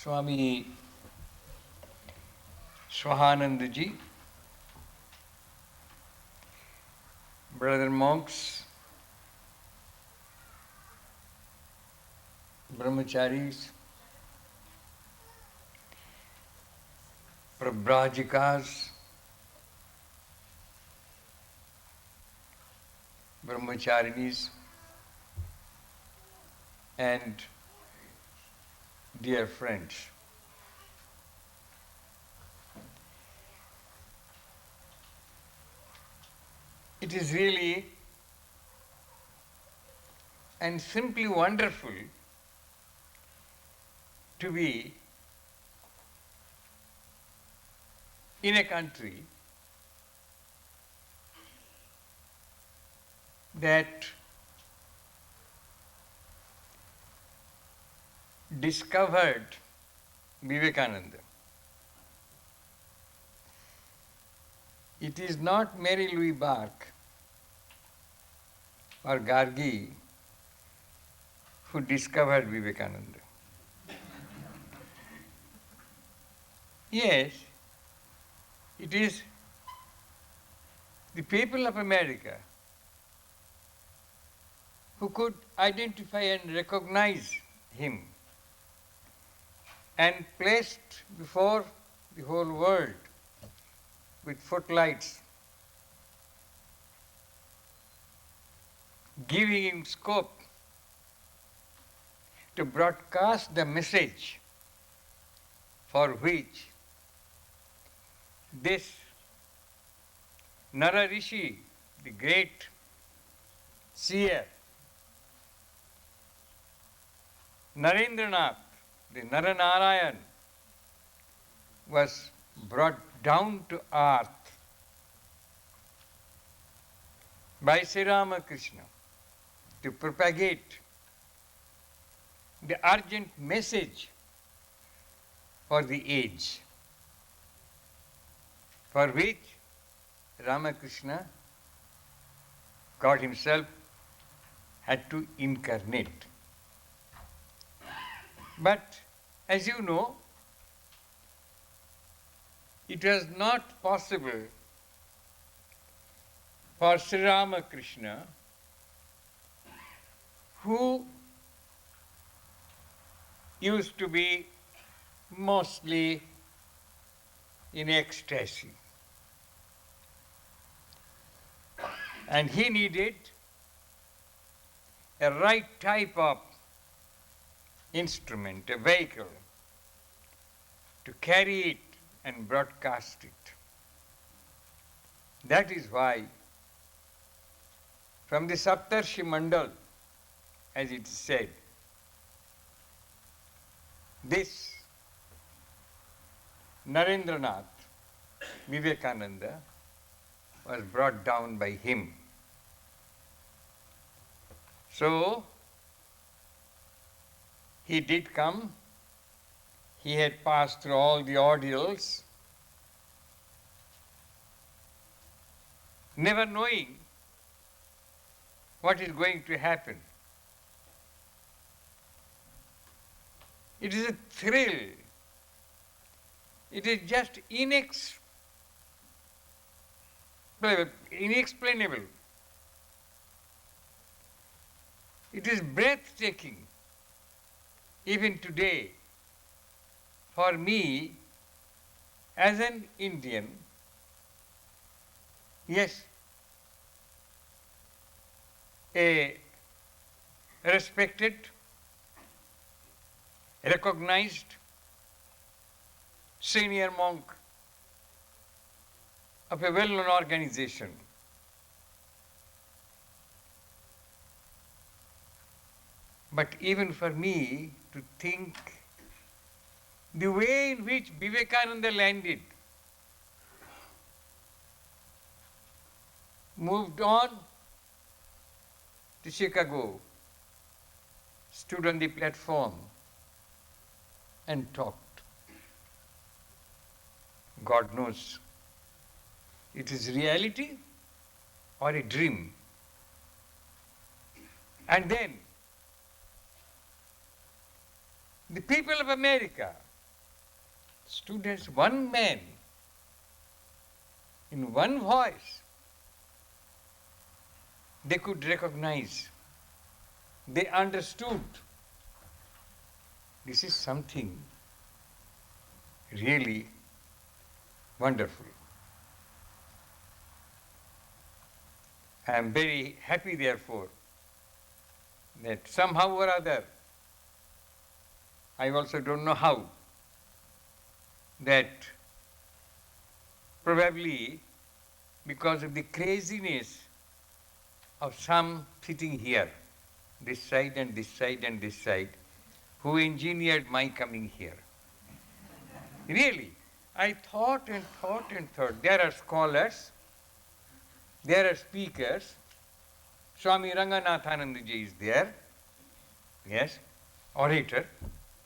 Swami Swahanandaji, brother monks, brahmacharis, prabrajikas, brahmacharinis, and dear friends. It is really and simply wonderful to be in a country that discovered Vivekananda. It is not Mary Louise Bach or Gargi who discovered Vivekananda. Yes, it is the people of America who could identify and recognize him and placed before the whole world with footlights, giving him scope to broadcast the message for which this Nara Rishi, the great seer, Narendranath, the Naranarayan, was brought down to earth by Sri Ramakrishna to propagate the urgent message for the age, for which Ramakrishna, God himself, had to incarnate. But as you know, it was not possible for Sri Ramakrishna, who used to be mostly in ecstasy, and he needed a right type of instrument, a vehicle, to carry it and broadcast it. That is why from the Saptarshi Mandal, as it is said, this Narendranath, Vivekananda, was brought down by him. So, he did come. He had passed through all the ordeals, never knowing what is going to happen. It is a thrill. It is just inexplainable. It is breathtaking, even today, for me, as an Indian. Yes, a respected, recognized senior monk of a well-known organization. But even for me to think the way in which Vivekananda landed, moved on to Chicago, stood on the platform and talked. God knows, it is reality or a dream. And then the people of America students, one man, in one voice, they could recognize, they understood. This is something really wonderful. I am very happy, therefore, that somehow or other, I also don't know how, that probably because of the craziness of some sitting here, this side and this side and this side, who engineered my coming here. Really, I thought and thought and thought. There are scholars, there are speakers. Swami Ranganathananda ji is there, yes, orator,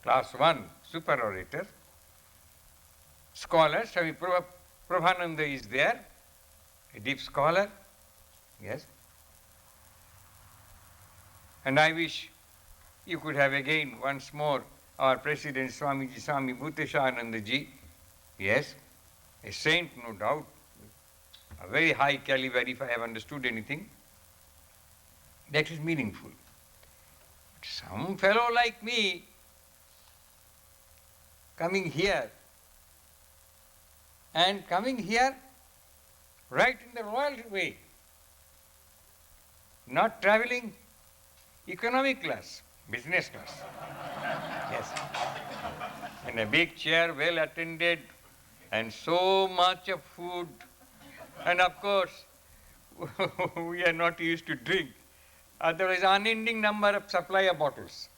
class 1, super orator. Scholar, Swami Brahmananda is there, a deep scholar, yes. And I wish you could have again once more our President Swamiji, Swami Bhuteshananda ji, yes, a saint, no doubt, a very high caliber if I have understood anything. That is meaningful. But some fellow like me coming here and coming here right in the royal way, not traveling economy class, business class. Yes. In a big chair, well attended, and so much of food. And of course, we are not used to drink. Otherwise, unending number of supply of bottles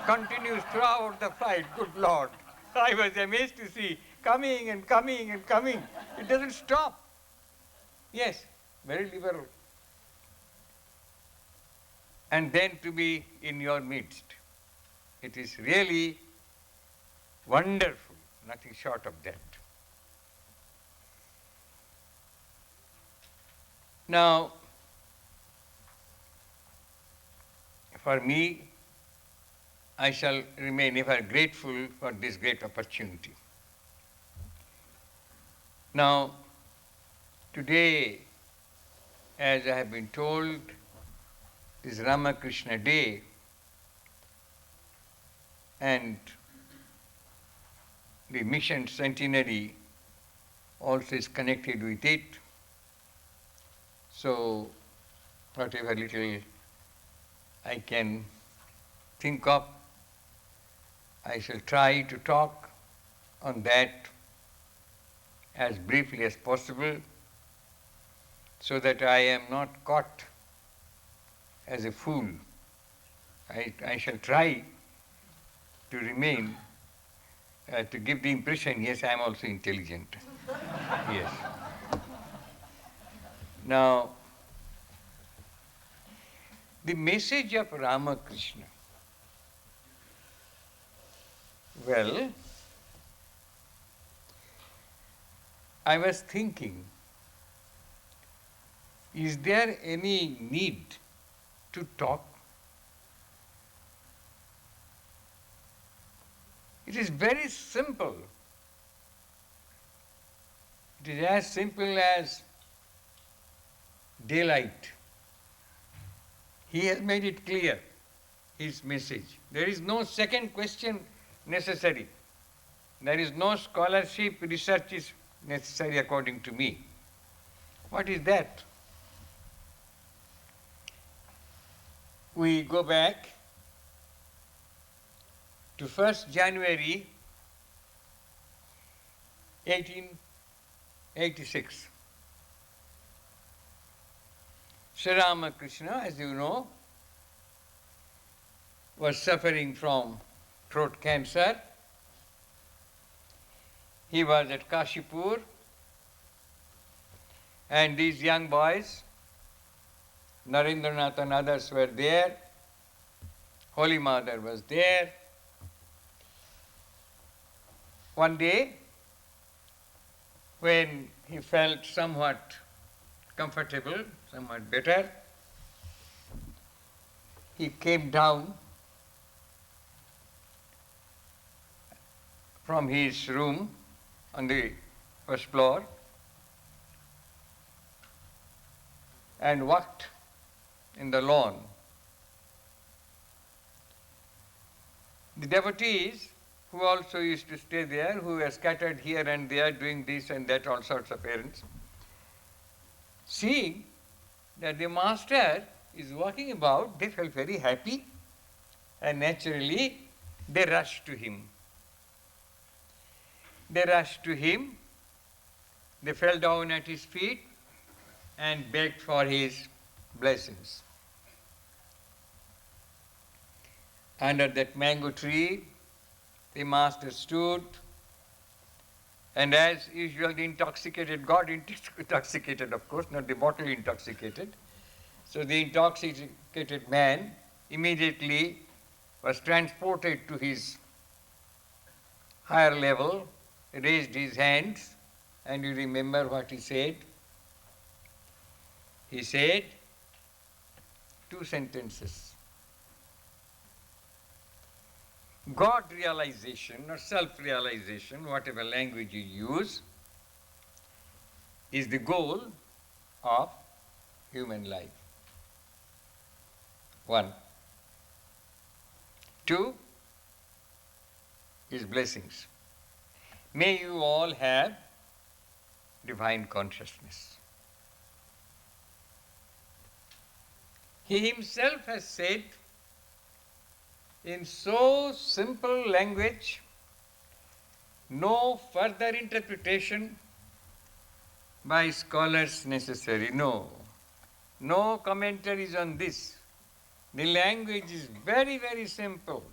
continues throughout the flight. Good Lord. I was amazed to see coming and coming and coming. It doesn't stop. Yes, very liberal. And then to be in your midst. It is really wonderful, nothing short of that. Now, for me, I shall remain ever grateful for this great opportunity. Now, today, as I have been told, is Ramakrishna Day, and the mission centenary also is connected with it. So, whatever little I can think of, I shall try to talk on that as briefly as possible, so that I am not caught as a fool. I shall try to remain, to give the impression, yes, I am also intelligent. Yes. Now, the message of Ramakrishna. Well, I was thinking, is there any need to talk? It is very simple. It is as simple as daylight. He has made it clear, his message. There is no second question necessary. There is no scholarship, research is necessary according to me. What is that? We go back to 1st January 1886. Sri Ramakrishna, as you know, was suffering from throat cancer. He was at Kashipur, and these young boys, Narendranath and others were there. Holy Mother was there. One day, when he felt somewhat comfortable, somewhat better, he came down from his room on the first floor and walked in the lawn. The devotees who also used to stay there, who were scattered here and there doing this and that, all sorts of errands, seeing that the master is walking about, they felt very happy and naturally they rushed to him. They rushed to him, they fell down at his feet and begged for his blessings. Under that mango tree, the master stood, and as usual, the intoxicated got intoxicated, of course, not the bottle intoxicated. So the intoxicated man immediately was transported to his higher level, raised his hands, and you remember what he said? He said two sentences. God realization or self-realization, whatever language you use, is the goal of human life. 1. 2 is blessings. May you all have divine consciousness. He himself has said in so simple language, no further interpretation by scholars necessary. No commentaries on this. The language is very, very simple.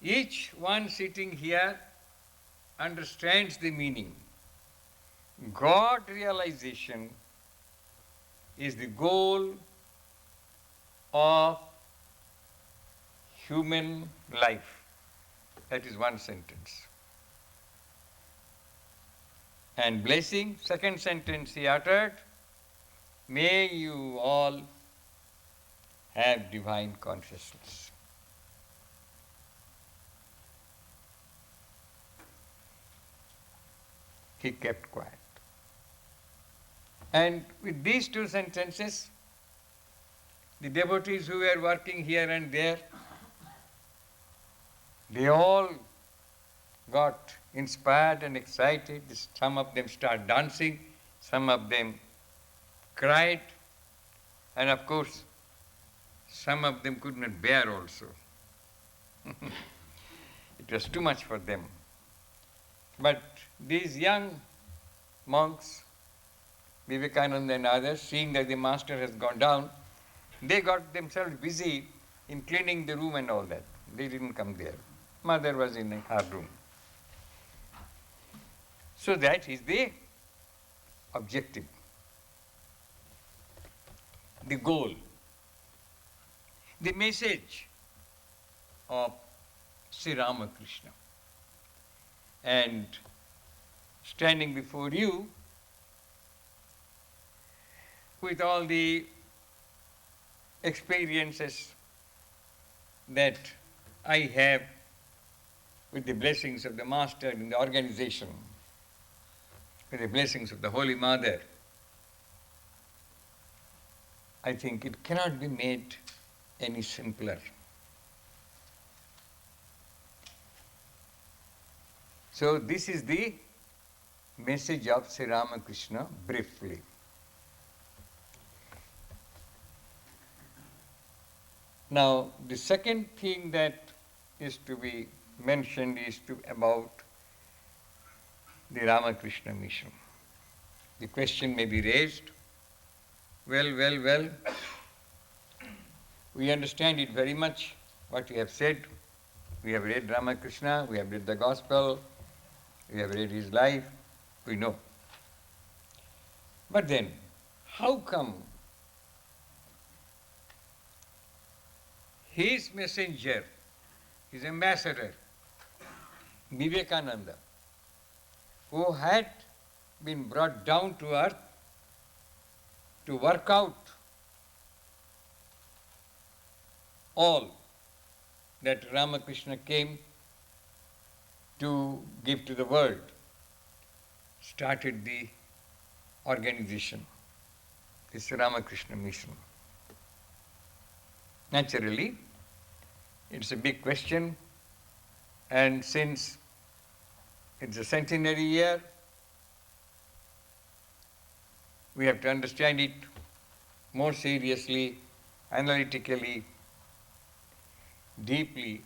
Each one sitting here understands the meaning. God realization is the goal of human life. That is one sentence. And blessing, second sentence he uttered, may you all have divine consciousness. He kept quiet. And with these two sentences, the devotees who were working here and there, they all got inspired and excited. Some of them started dancing, some of them cried, and of course, some of them could not bear also. It was too much for them. But these young monks, Vivekananda and others, seeing that the master has gone down, they got themselves busy in cleaning the room and all that. They didn't come there. Mother was in her room. So that is the objective, the goal, the message of Sri Ramakrishna. And standing before you with all the experiences that I have with the blessings of the Master in the organization, with the blessings of the Holy Mother, I think it cannot be made any simpler. So this is the message of Sri Ramakrishna briefly. Now, the second thing that is to be mentioned is about the Ramakrishna Mission. The question may be raised, well, we understand it very much, what you have said. We have read Ramakrishna, we have read the Gospel, we have read his life, we know. But then, how come his messenger, his ambassador, Vivekananda, who had been brought down to earth to work out all that Ramakrishna came to give to the world, started the organization, the Sri Ramakrishna Mission. Naturally, it's a big question, and since it's a centenary year, we have to understand it more seriously, analytically, deeply,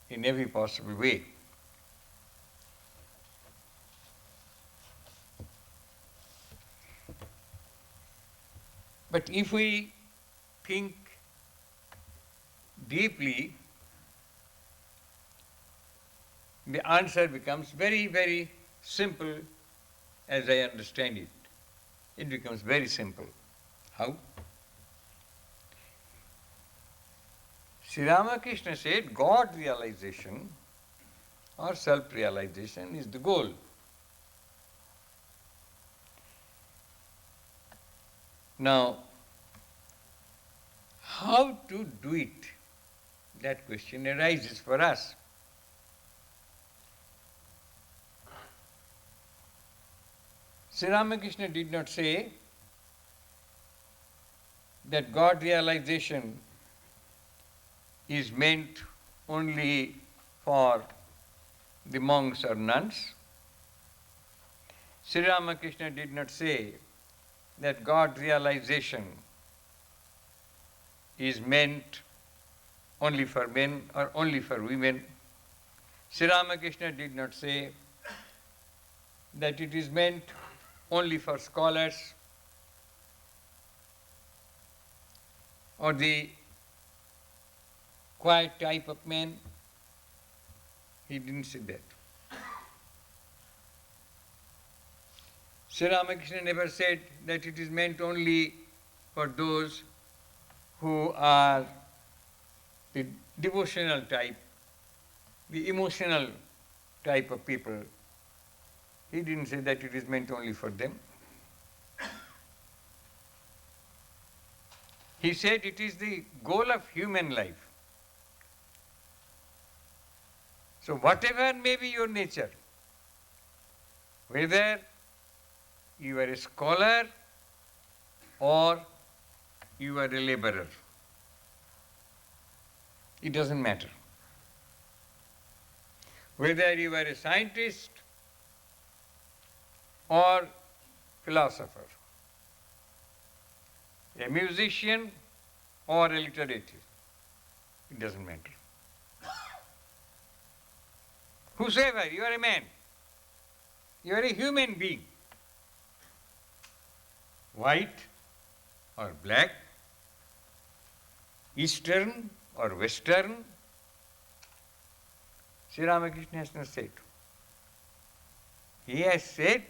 in every possible way. But if we think deeply, the answer becomes very, very simple as I understand it. It becomes very simple. How? Sri Ramakrishna said God realization or self-realization is the goal. Now, how to do it? That question arises for us. Sri Ramakrishna did not say that God realization is meant only for the monks or nuns. Sri Ramakrishna did not say that God realization is meant only for men or only for women. Sri Ramakrishna did not say that it is meant only for scholars or the quiet type of men. He didn't say that. Sri Ramakrishna never said that it is meant only for those who are the devotional type, the emotional type of people. He didn't say that it is meant only for them. He said it is the goal of human life. So whatever may be your nature, whether you are a scholar or you are a laborer, it doesn't matter. Whether you are a scientist or philosopher, a musician or a literate, it doesn't matter. Whosoever, you are a man, you are a human being, white or black, Eastern or Western. Sri Ramakrishna has not said. He has said,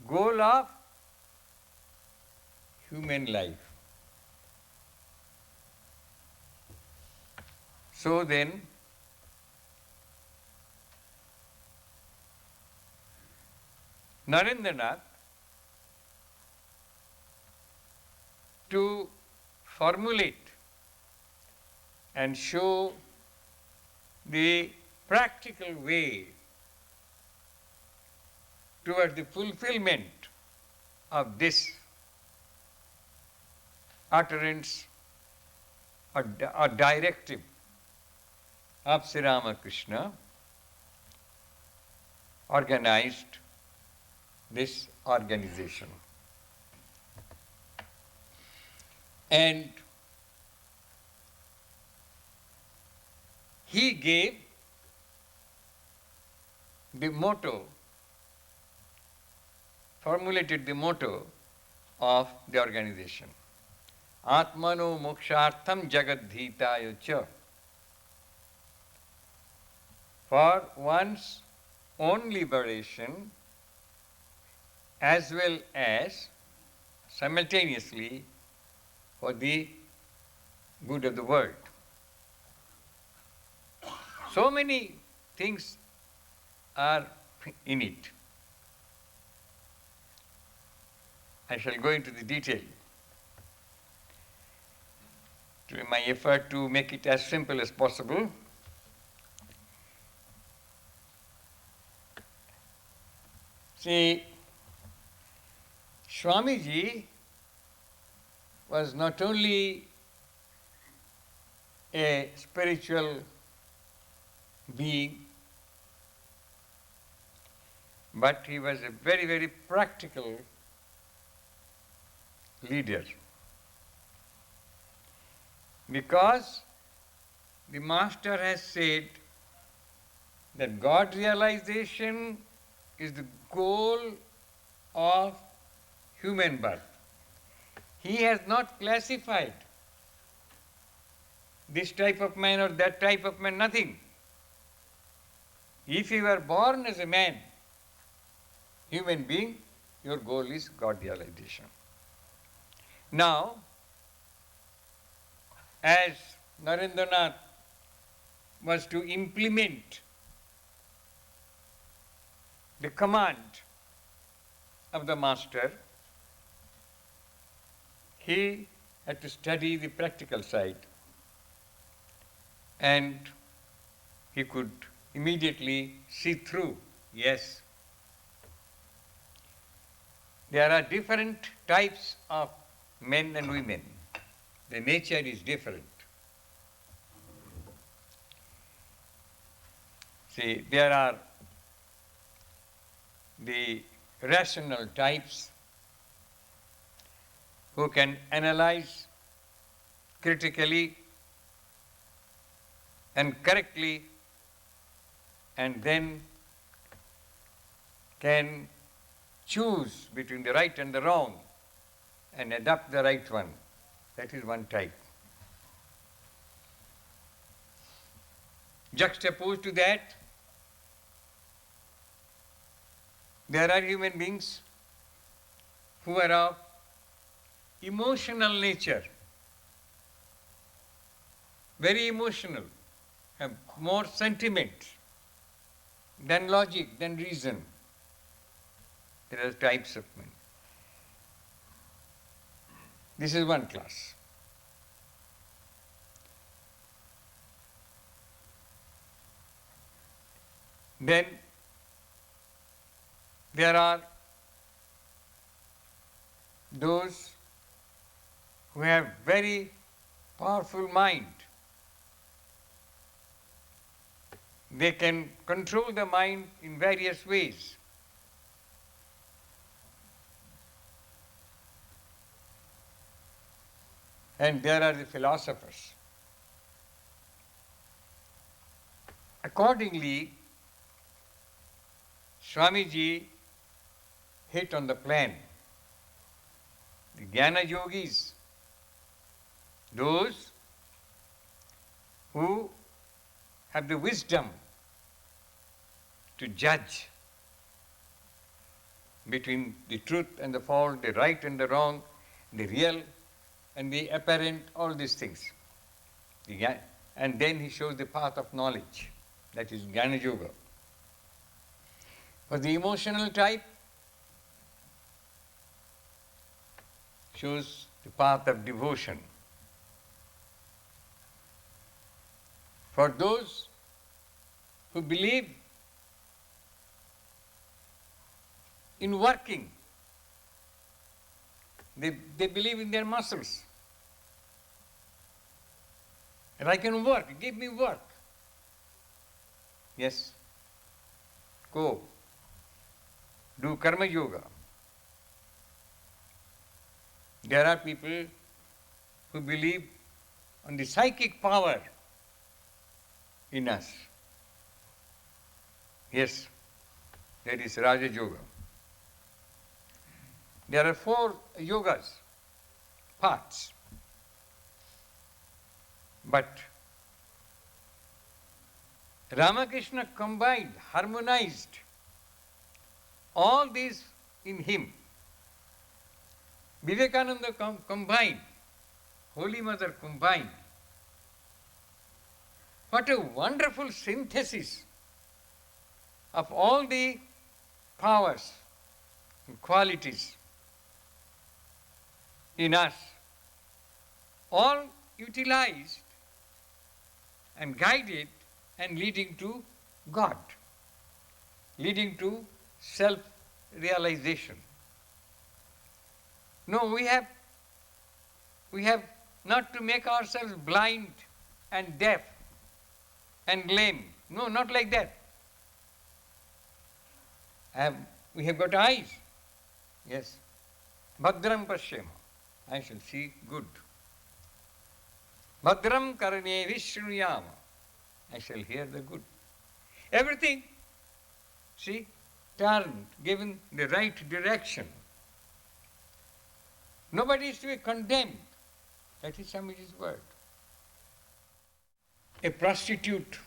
goal of human life. So then, Narendranath, to formulate and show the practical way towards the fulfillment of this utterance or directive of Sri Ramakrishna, organized this organization. And he gave the motto, formulated the motto of the organization. Atmano mokshartham jagadhitaya cha. For one's own liberation as well as simultaneously for the good of the world. So many things are in it. I shall go into the detail. To my effort to make it as simple as possible. See, Swamiji was not only a spiritual being, but he was a very, very practical leader. Because the Master has said that God realization is the goal of human birth. He has not classified this type of man or that type of man, nothing. If you were born as a man, human being, your goal is God realization. Now, as Narendranath was to implement the command of the Master, he had to study the practical side, and he could immediately see through, yes, there are different types of men and women. The nature is different. See, there are the rational types who can analyze critically and correctly, and then can choose between the right and the wrong and adopt the right one. That is one type. Juxtaposed to that, there are human beings who are of emotional nature, very emotional, have more sentiment than logic, than reason. There are types of men. This is one class. Then there are those who have very powerful mind. They can control the mind in various ways. And there are the philosophers. Accordingly, Swamiji hit on the plan. The Jnana Yogis, those who have the wisdom to judge between the truth and the false, the right and the wrong, the real and the apparent, all these things. And then he shows the path of knowledge, that is Jnana Yoga. For the emotional type, shows the path of devotion. For those who believe in working, they believe in their muscles. And I can work, give me work. Yes, go, do karma yoga. There are people who believe on the psychic power in us. Yes, that is Raja Yoga. There are 4 yogas, paths. But Ramakrishna combined, harmonized all these in him. Vivekananda combined, Holy Mother combined. What a wonderful synthesis of all the powers and qualities in us, all utilized and guided and leading to God, leading to realization. No, we have not to make ourselves blind and deaf and lame. No, not like that. We have got eyes. Yes. Bhadram pashyama. I shall see good. Bhadram karane vishrunuyama. I shall hear the good. Everything, see, turned, given the right direction. Nobody is to be condemned. That is Swamiji's word. A prostitute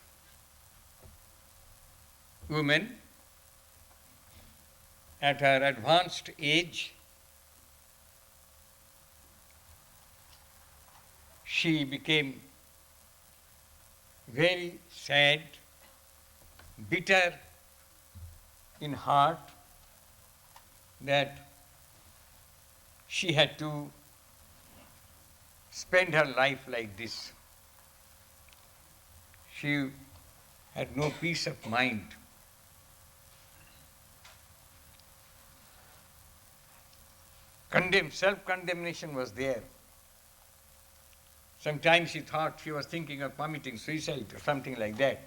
woman at her advanced age, she became very sad, bitter in heart that she had to spend her life like this. She had no peace of mind. Self-condemnation was there. Sometimes she thought she was thinking of committing suicide or something like that.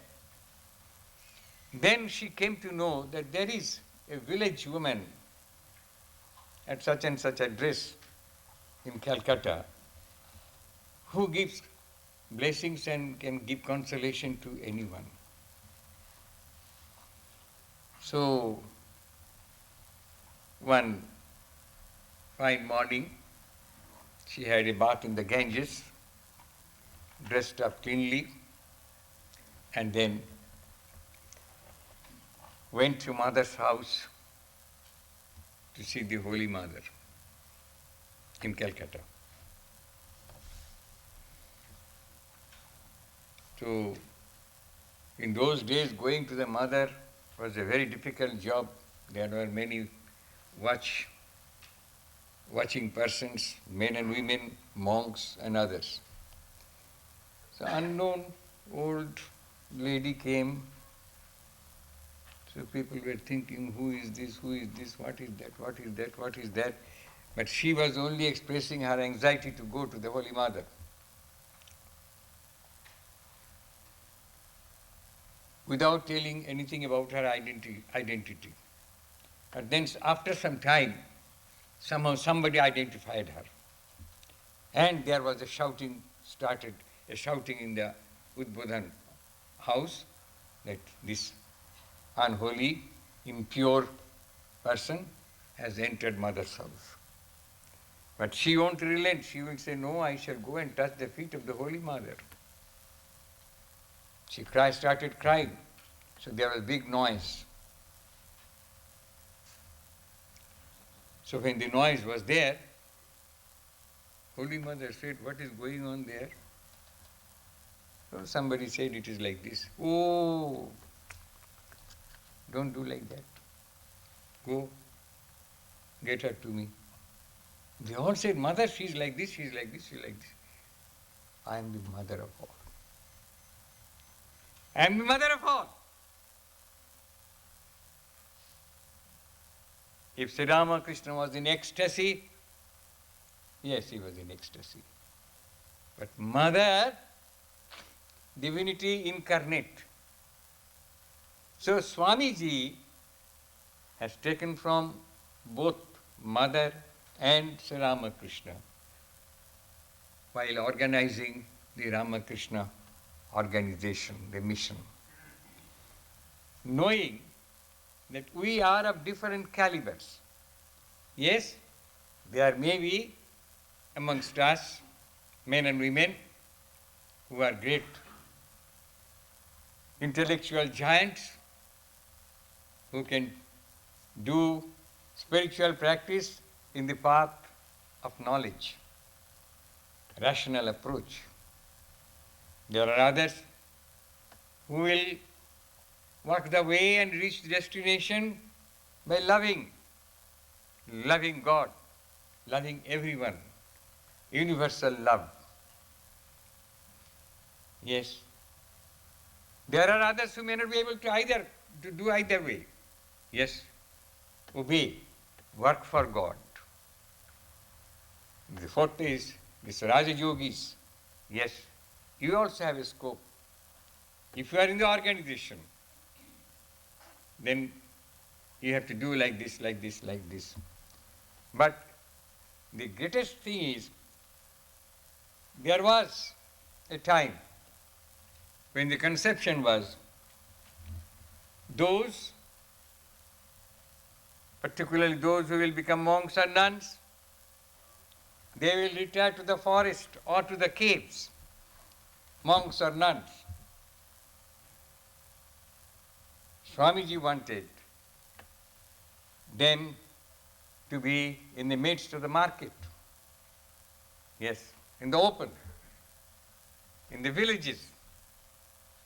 Then she came to know that there is a village woman at such and such address in Calcutta who gives blessings and can give consolation to anyone. So, one fine morning, she had a bath in the Ganges, dressed up cleanly, and then went to Mother's house to see the Holy Mother in Calcutta. So, in those days, going to the Mother was a very difficult job. There were many watching persons, men and women, monks and others. So unknown old lady came. So people were thinking, who is this, what is that, what is that, what is that? But she was only expressing her anxiety to go to the Holy Mother. Without telling anything about her identity. But then after some time, somehow somebody identified her. And there was a shouting in the Udbodhan house that this unholy, impure person has entered Mother's house. But she won't relent. She will say, no, I shall go and touch the feet of the Holy Mother. She started crying. So there was big noise. So when the noise was there, Holy Mother said, what is going on there? So somebody said, it is like this. Oh, don't do like that. Go, get her to me. They all said, Mother, she's like this, she's like this, she's like this. I am the mother of all. I am the mother of all. If Sri Ramakrishna was in ecstasy, yes, he was in ecstasy. But Mother, divinity incarnate. So Swamiji has taken from both Mother and Sri Ramakrishna while organizing the Ramakrishna organization, the mission. Knowing that we are of different calibers. Yes, there may be amongst us men and women who are great intellectual giants who can do spiritual practice in the path of knowledge, rational approach. There are others who will walk the way and reach the destination by loving God, loving everyone, universal love. Yes. There are others who may not be able to do either way. Yes. obey, work for God. The fourth is this Raja Yogis. Yes, you also have a scope. If you are in the organization, then you have to do like this, like this, like this. But the greatest thing is, there was a time when the conception was those, particularly those who will become monks or nuns, they will retire to the forest or to the caves, monks or nuns. Swamiji wanted them to be in the midst of the market. Yes, in the open, in the villages,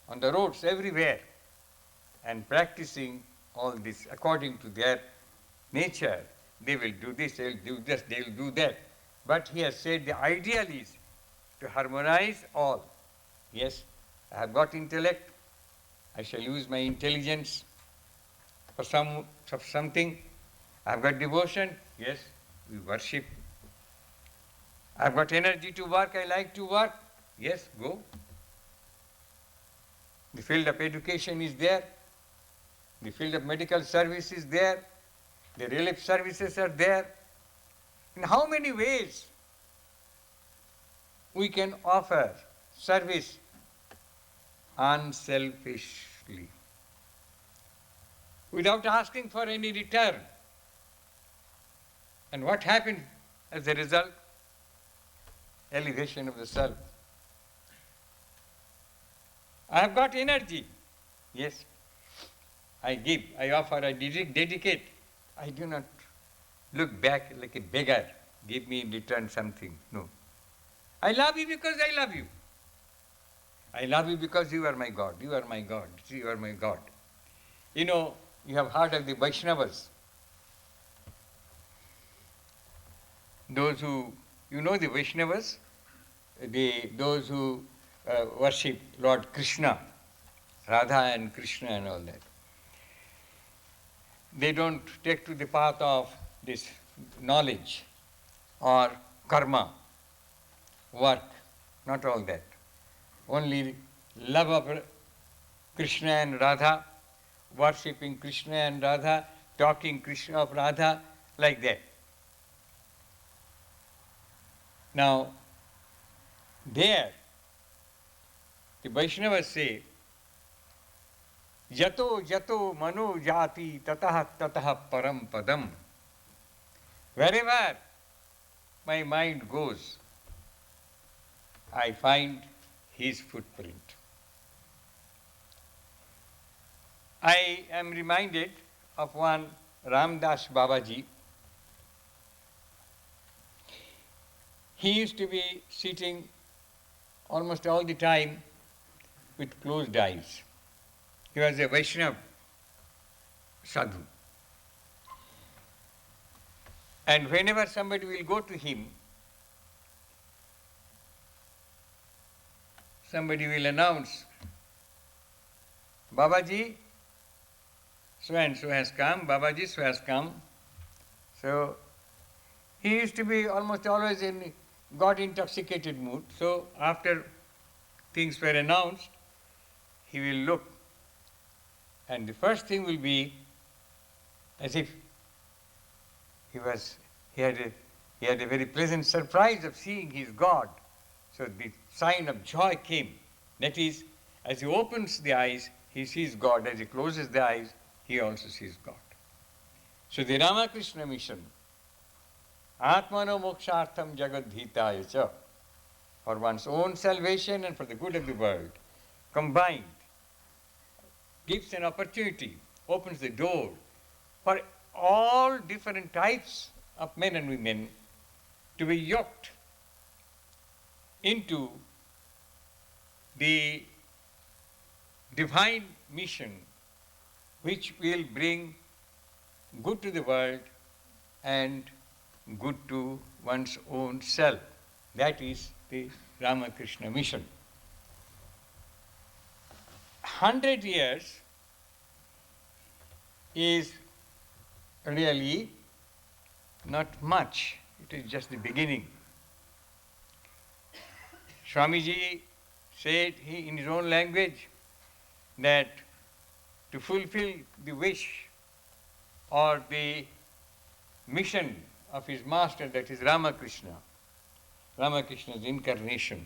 on the roads, everywhere, and practicing all this according to their nature. They will do this, they will do this, they will do that. But he has said the ideal is to harmonize all. Yes, I have got intellect, I shall use my intelligence for something. I have got devotion, yes, we worship. I have got energy to work, I like to work, yes, go. The field of education is there, the field of medical service is there, the relief services are there. In how many ways we can offer service unselfishly, without asking for any return. And what happened as a result? Elevation of the self. I have got energy. Yes, I give, I offer, I dedicate. I do not look back like a beggar, give me in return something. No. I love you because I love you. I love you because you are my God. You are my God. You are my God. You know, you have heard of the Vaishnavas. Those who, you know the Vaishnavas? Those who worship Lord Krishna, Radha and Krishna and all that. They don't take to the path of this knowledge or karma, work, not all that. Only love of Krishna and Radha, worshipping Krishna and Radha, talking Krishna of Radha, like that. Now, there, the Vaishnavas say, Jato jato mano jati tatah tatah param padam. Wherever my mind goes, I find his footprint. I am reminded of one Ramdas Babaji. He used to be sitting almost all the time with closed eyes. He was a Vaishnava sadhu. And whenever somebody will go to him, somebody will announce, Babaji, so and so has come, Babaji, so has come. So he used to be almost always in God intoxicated mood. So after things were announced, he will look, and the first thing will be as if he had a very pleasant surprise of seeing his God. So the sign of joy came. That is, as he opens the eyes, he sees God. As he closes the eyes, he also sees God. So the Ramakrishna Mission, Atmano mokshartham jagadhitaya cha, for one's own salvation and for the good of the world, combined, gives an opportunity, opens the door for all different types of men and women to be yoked into the divine mission which will bring good to the world and good to one's own self. That is the Ramakrishna Mission. 100 years is really not much. It is just the beginning. Swamiji said in his own language that to fulfill the wish or the mission of his master, that is Ramakrishna's incarnation,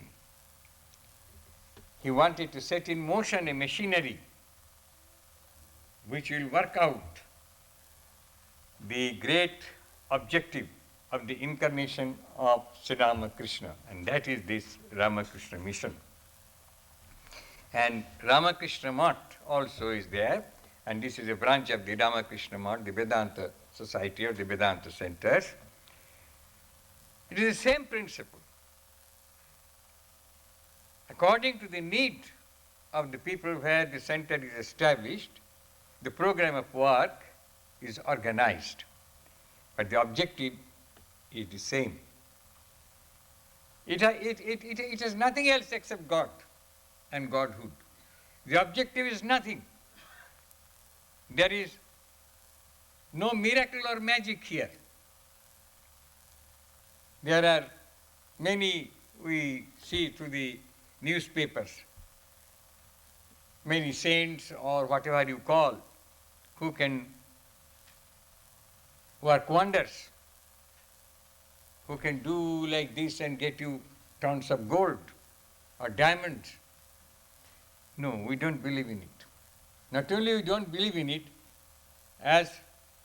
he wanted to set in motion a machinery which will work out the great objective of the incarnation of Sri Ramakrishna, and that is this Ramakrishna mission. And Ramakrishna Math also is there, and this is a branch of the Ramakrishna Math, the Vedanta Society or the Vedanta Centers. It is the same principle. According to the need of the people where the center is established, the program of work is organized, but the objective is the same. It has nothing else except God and Godhood. The objective is nothing. There is no miracle or magic here. There are many, we see through the newspapers, many saints or whatever you call, who can work wonders, who can do like this and get you tons of gold or diamonds. No, we don't believe in it. Not only we don't believe in it, as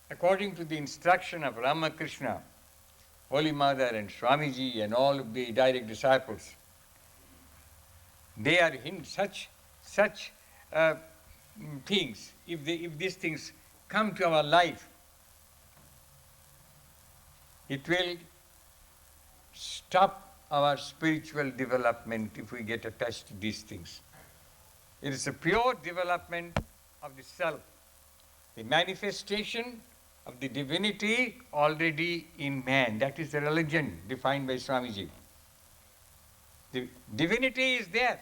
according to the instruction of Ramakrishna, Holy Mother and Swamiji and all of the direct disciples, they are in such things. If these things come to our life, it will stop our spiritual development if we get attached to these things. It is a pure development of the self, the manifestation of the divinity already in man. That is the religion defined by Swamiji. The divinity is there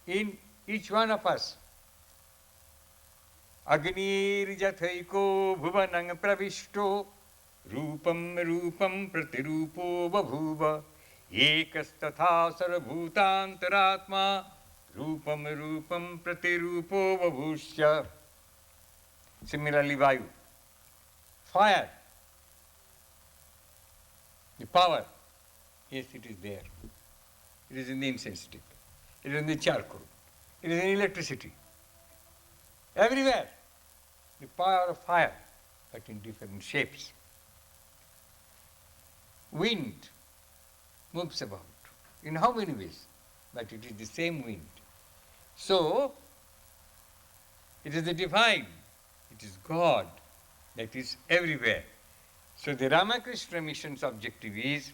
in each one of us. Agnir jathaiko bhuvanang pravishto rupam rupam pratirupo babhuva ekastatha sarvabhutantaratma rupam rupam pratirupo babhushya. Similarly, Vayu, fire, the power, yes, it is there. It is in the incense stick. It is in the charcoal. It is in electricity. Everywhere, the power of fire, but in different shapes. Wind moves about. In how many ways? But it is the same wind. So, it is the divine, it is God that is everywhere. So the Ramakrishna mission's objective is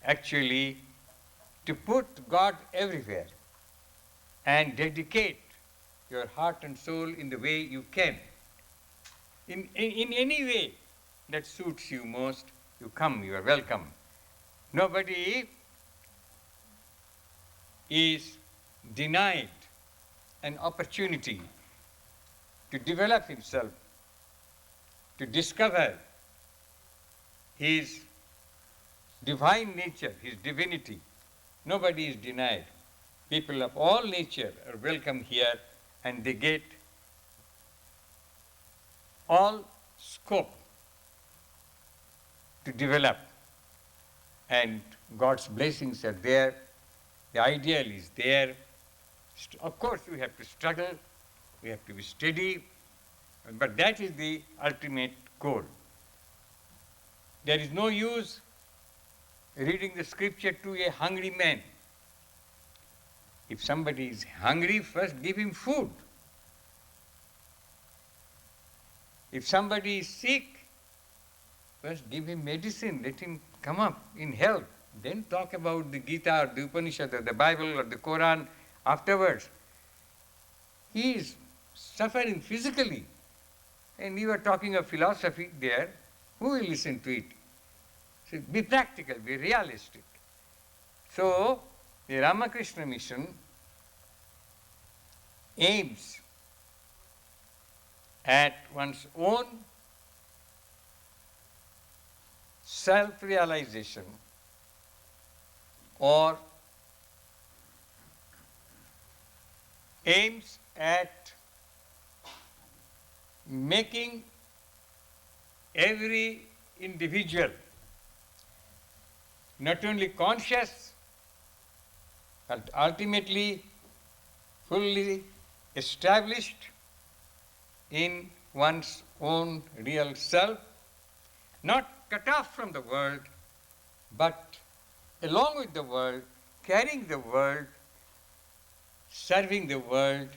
actually to put God everywhere and dedicate your heart and soul in the way you can. In any way that suits you most, you come, you are welcome. Nobody is denied an opportunity to develop himself, to discover his divine nature, his divinity. Nobody is denied. People of all nature are welcome here, and they get all scope to develop. And God's blessings are there. The ideal is there. Of course, we have to struggle. We have to be steady. But that is the ultimate goal. There is no use reading the scripture to a hungry man. If somebody is hungry, first give him food. If somebody is sick, first give him medicine, let him come up in health. Then talk about the Gita or the Upanishad or the Bible or the Quran afterwards. He is suffering physically, and you are talking of philosophy there. Who will listen to it? So be practical, be realistic. So the Ramakrishna mission aims at one's own self-realization or aims at making every individual not only conscious but ultimately fully established in one's own real self, not cut off from the world, but along with the world, carrying the world, serving the world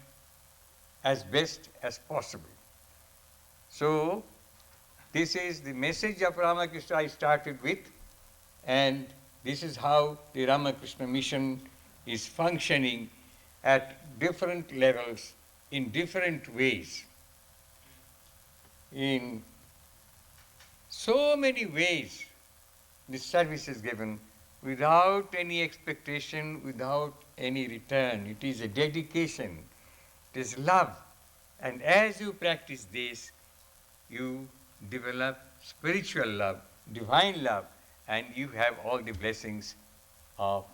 as best as possible. So, this is the message of Ramakrishna I started with, and this is how the Ramakrishna Mission is functioning at different levels, in different ways. In so many ways, this service is given without any expectation, without any return. It is a dedication, it is love. And as you practice this, you develop spiritual love, divine love, and you have all the blessings of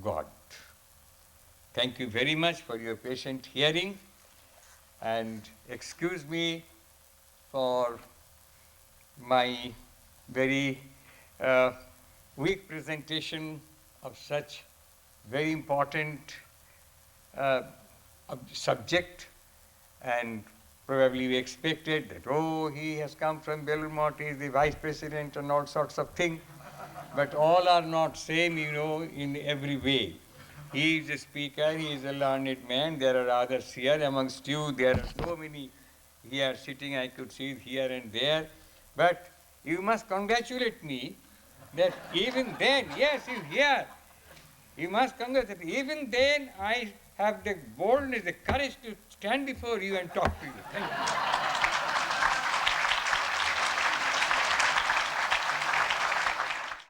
God. Thank you very much for your patient hearing, and excuse me for my very weak presentation of such very important subject, and probably we expected that, oh, he has come from Belur Math, he is the vice president and all sorts of things, but all are not same, in every way. He is a speaker, he is a learned man, there are others here amongst you, there are so many here sitting, I could see here and there, but you must congratulate me that even then, yes, you must congratulate, even then I have the boldness, the courage to stand before you and talk to you. Thank you.